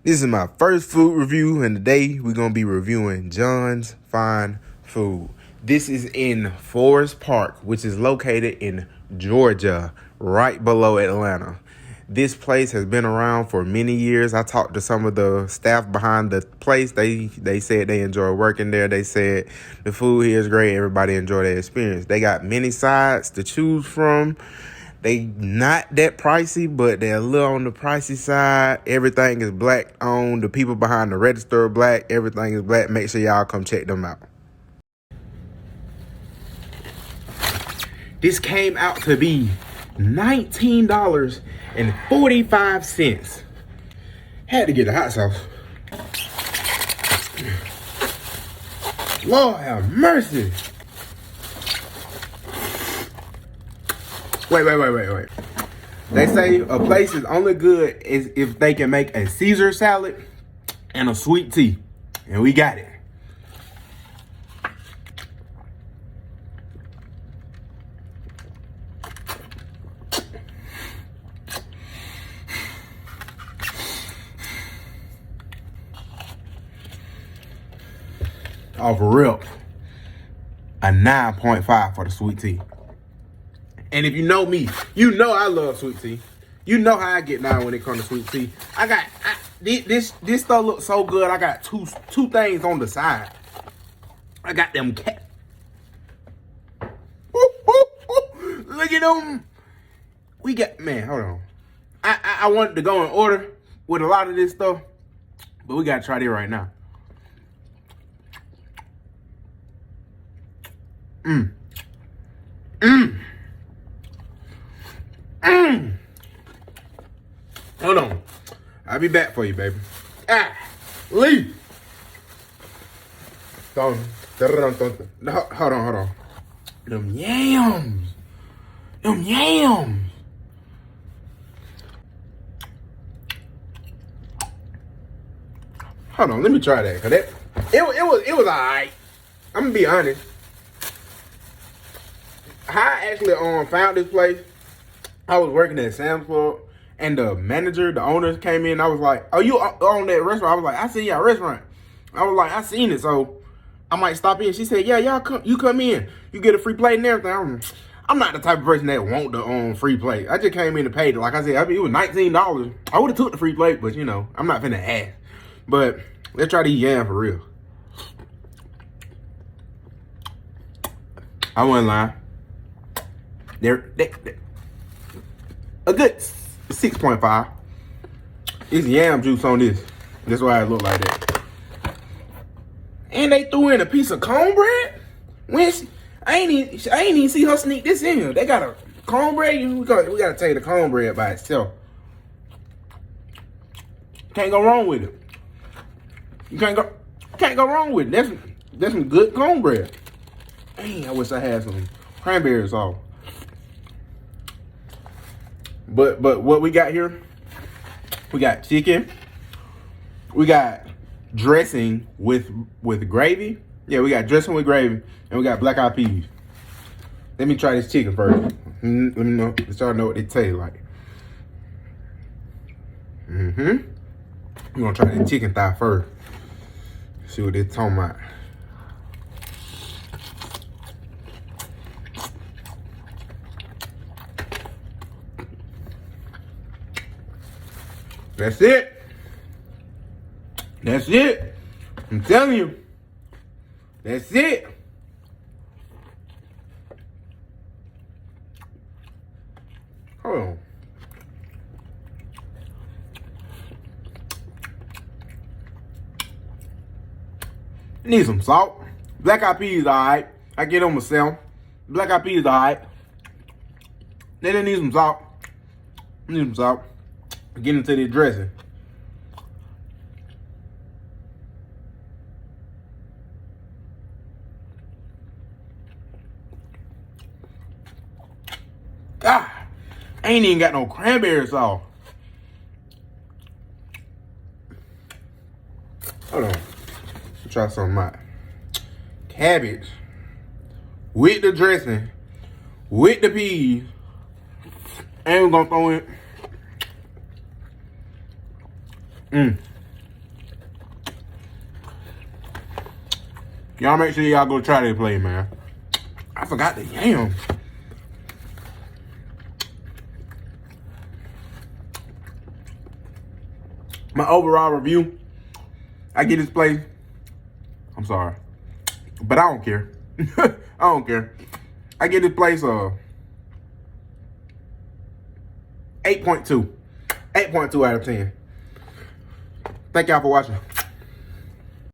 This is my first food review, and today we're going to be reviewing John's Fine Food. This is in Forest Park, which is located in Georgia, right below Atlanta. This place has been around for many years. I talked to some of the staff behind the place. They said they enjoy working there. They said the food here is great. Everybody enjoyed their experience. They got many sides to choose from. They not that pricey, but they're a little on the pricey side. Everything is black owned. The people behind the register are black. Everything is black. Make sure y'all come check them out. This came out to be $19.45. Had to get the hot sauce. Lord have mercy. Wait. They say a place is only good is if they can make a Caesar salad and a sweet tea. And we got it. Off rip, a 9.5 for the sweet tea. And if you know me, you know I love sweet tea. You know how I get down when it comes to sweet tea. This stuff looks so good. I got two things on the side. I got them cat. Look at them. We got, man, hold on. I wanted to go in order with a lot of this stuff, but we gotta try it right now. Hold on. I'll be back for you, baby. Leave. Hold on. Them yams. Hold on, let me try that. Cause it was alright. I'm gonna be honest. How I actually found this place, I was working at Sam's Club, and the manager, the owners came in. I was like, "Oh, you own that restaurant?" I was like, "I see y'all restaurant." I was like, "I seen it, so I might stop in." She said, "Yeah, y'all come. You come in, you get a free plate and everything." I'm not the type of person that want the free plate. I just came in and paid it. Like I said, it was $19. I would have took the free plate, but you know, I'm not finna ask. But let's try to eat yam for real. I wasn't lying. They're a good 6.5. It's yam juice on this. That's why it look like that. And they threw in a piece of cornbread. I ain't even see her sneak this in here. They got a cornbread. We gotta take the cornbread by itself. Can't go wrong with it. You can't go wrong with it. That's some good cornbread. Dang, I wish I had some cranberry sauce. But what we got here, we got chicken, we got dressing with gravy. Yeah, we got dressing with gravy, and we got black eyed peas. Let me try this chicken first. Let me know. Let y'all know what it tastes like. We're gonna try the chicken thigh first. See what it's talking about. That's it. I'm telling you. That's it. Hold on. Need some salt. Black eyed peas, alright. I get on myself. Black eyed peas, alright. Then they need some salt. Get into the dressing. I ain't even got no cranberry sauce. Hold on. Let's try something out. Cabbage with the dressing, with the peas, and we're gonna throw in Y'all make sure y'all go try this place, man. I forgot the yam. My overall review, I get this place. I'm sorry, but I don't care. I don't care. I get this place 8.2. 8.2 out of 10. Thank y'all for watching.